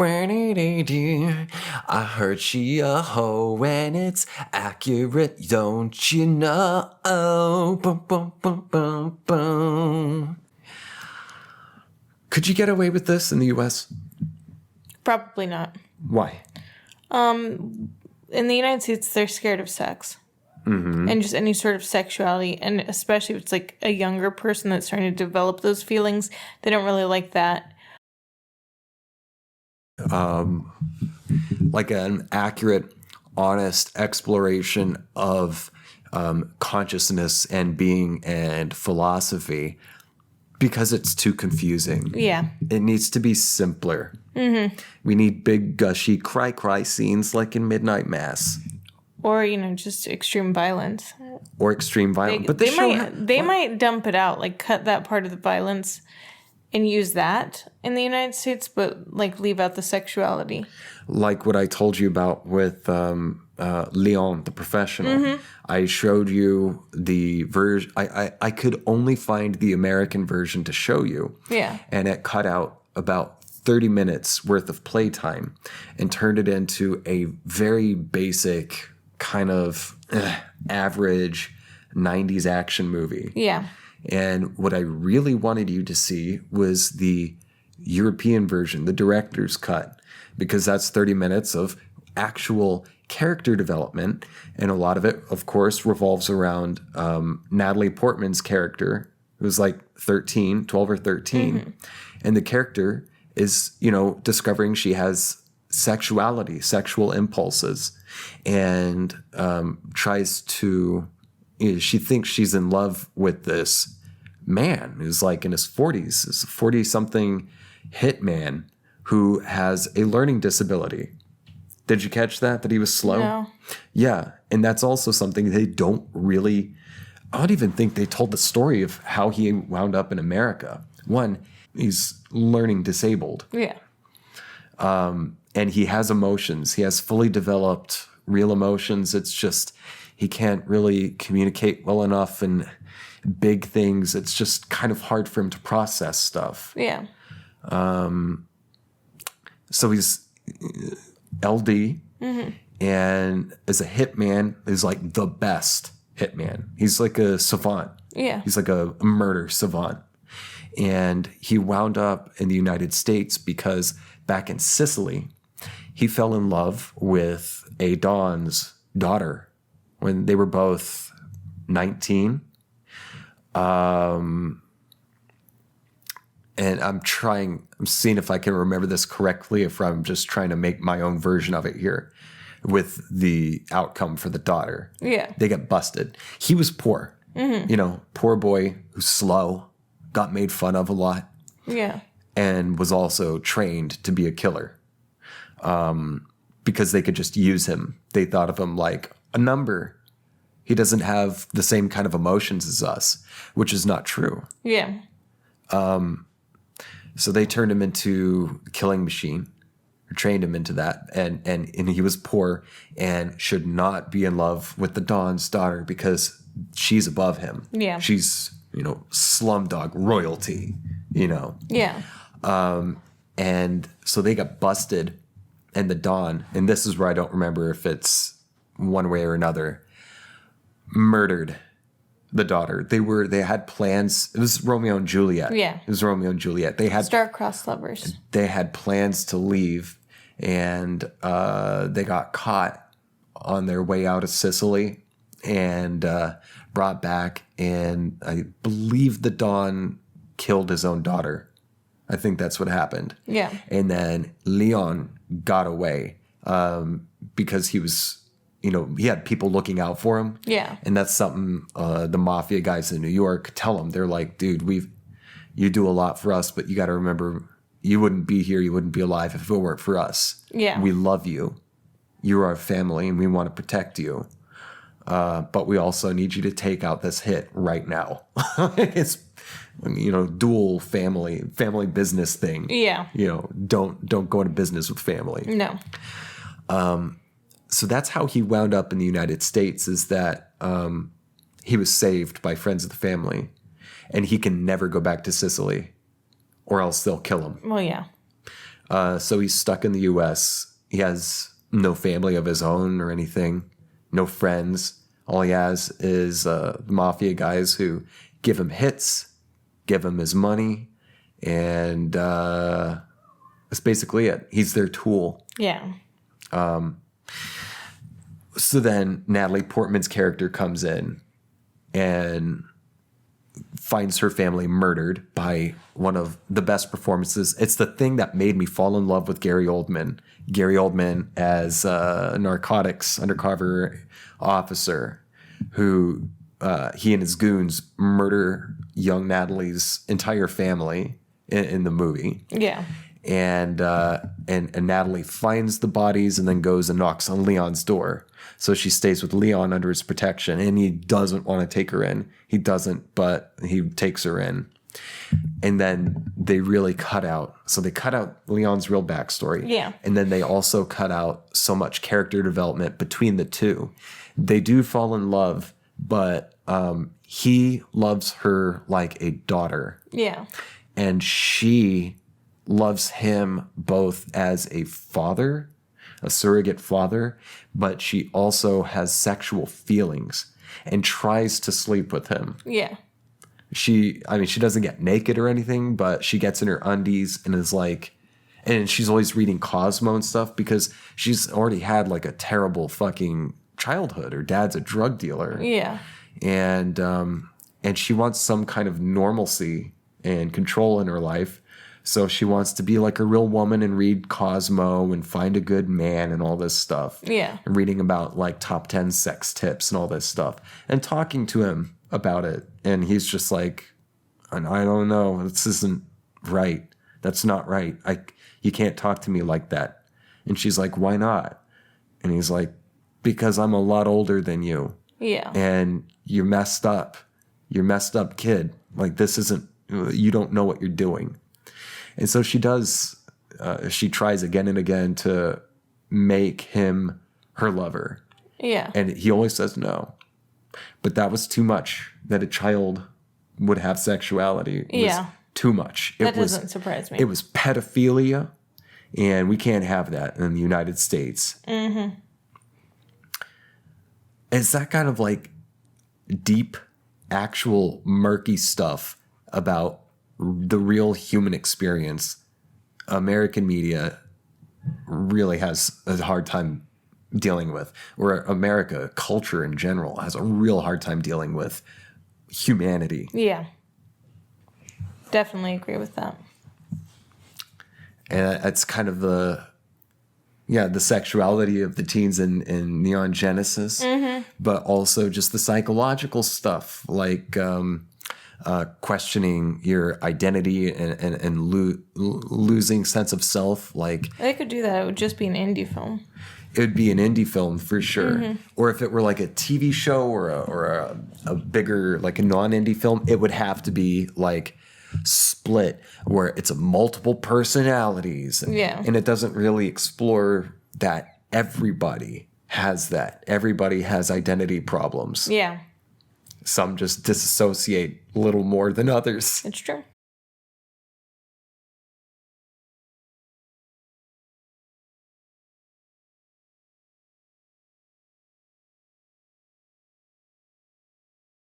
I heard she a hoe and it's accurate, don't you know? Boom, boom, boom, boom, boom. Could you get away with this in the U.S.? Probably not. Why? In the United States, they're scared of sex. Mm-hmm. And just any sort of sexuality. And especially if it's like a younger person that's trying to develop those feelings, they don't really like that. Like an accurate, honest exploration of consciousness and being and philosophy, because it's too confusing. Yeah. It needs to be simpler. Mm-hmm. We need big, gushy, cry scenes like in Midnight Mass. Or, just extreme violence. Or extreme violence. They might dump it out, like cut that part of the violence and use that in the United States, but like leave out the sexuality. Like what I told you about with Leon, the professional. Mm-hmm. I showed you the version. I could only find the American version to show you. Yeah. And it cut out about 30 minutes worth of playtime and turned it into a very basic kind of average 90s action movie. Yeah. And what I really wanted you to see was the European version, the director's cut, because that's 30 minutes of actual character development. And a lot of it, of course, revolves around Natalie Portman's character, who's like 12 or 13. Mm-hmm. And the character is, discovering she has sexuality, sexual impulses, and tries to... she thinks she's in love with this man who's like in his 40s, this 40-something hitman who has a learning disability. Did you catch that he was slow? No. Yeah, and that's also something they don't really... I don't even think they told the story of how he wound up in America. One, he's learning disabled. Yeah. And he has emotions. He has fully developed real emotions. It's just... he can't really communicate well enough, and big things. It's just kind of hard for him to process stuff. Yeah. So he's LD, mm-hmm. and as a hitman, is like the best hitman. He's like a savant. Yeah. He's like a murder savant. And he wound up in the United States because back in Sicily, he fell in love with a Don's daughter when they were both 19. And I'm seeing if I can remember this correctly, if I'm just trying to make my own version of it here with the outcome for the daughter. Yeah. They got busted. He was poor, mm-hmm. Poor boy who's slow, got made fun of a lot. Yeah. And was also trained to be a killer. Because they could just use him. They thought of him like a number. He doesn't have the same kind of emotions as us, which is not true. Yeah. So they turned him into a killing machine, or trained him into that. And he was poor and should not be in love with the Don's daughter because she's above him. Yeah. She's, slumdog royalty, Yeah. And so they got busted, and the Don, and this is where I don't remember if it's one way or another, murdered the daughter. They had plans. It was Romeo and Juliet. Yeah. It was Romeo and Juliet. They had star-crossed lovers. They had plans to leave, and they got caught on their way out of Sicily and brought back. And I believe the Don killed his own daughter. I think that's what happened. Yeah. And then Leon got away because he was... he had people looking out for him. Yeah. And that's something the mafia guys in New York tell him. They're like, dude, you do a lot for us, but you got to remember, you wouldn't be here, you wouldn't be alive if it weren't for us. Yeah. We love you. You're our family, and we want to protect you. But we also need you to take out this hit right now. It's, dual family business thing. Yeah. Don't go into business with family. No. So that's how he wound up in the United States, is that he was saved by friends of the family, and he can never go back to Sicily or else they'll kill him. Well, yeah. So he's stuck in the U.S. He has no family of his own or anything, no friends. All he has is mafia guys who give him hits, give him his money, and that's basically it. He's their tool. Yeah. So then Natalie Portman's character comes in and finds her family murdered by one of the best performances. It's the thing that made me fall in love with Gary Oldman. Gary Oldman as a narcotics undercover officer who he and his goons murder young Natalie's entire family in the movie. Yeah. And Natalie finds the bodies and then goes and knocks on Leon's door. So she stays with Leon under his protection, and he doesn't want to take her in. He doesn't, but he takes her in. And then they really cut out. So they cut out Leon's real backstory. Yeah. And then they also cut out so much character development between the two. They do fall in love, but he loves her like a daughter. Yeah. And she loves him both as a father, a surrogate father, but she also has sexual feelings and tries to sleep with him. Yeah. She doesn't get naked or anything, but she gets in her undies and is like, and she's always reading Cosmo and stuff because she's already had like a terrible fucking childhood. Her dad's a drug dealer. Yeah. And she wants some kind of normalcy and control in her life. So she wants to be like a real woman and read Cosmo and find a good man and all this stuff. Yeah. And reading about like top 10 sex tips and all this stuff and talking to him about it. And he's just like, I don't know. This isn't right. That's not right. You can't talk to me like that. And she's like, why not? And he's like, because I'm a lot older than you. Yeah. And you're messed up. You're messed up, kid. Like, this isn't, you don't know what you're doing. And so she does, she tries again and again to make him her lover. Yeah. And he always says no. But that was too much, that a child would have sexuality. It was too much. That doesn't surprise me. It was pedophilia, and we can't have that in the United States. Mm-hmm. It's that kind of like deep, actual murky stuff about the real human experience. American media really has a hard time dealing with, or America culture in general has a real hard time dealing with humanity. Yeah. Definitely agree with that. And it's kind of the sexuality of the teens in Neon Genesis, but also just the psychological stuff, like questioning your identity and losing sense of self. Like, They could do that. It would just be an indie film. it would be an indie film for sure. Or if it were like a TV show or a bigger, like a non-indie film, it would have to be like split, where it's a multiple personalities. Yeah. And it doesn't really explore that everybody has that. Everybody has identity problems. Yeah. Some just disassociate a little more than others. It's true.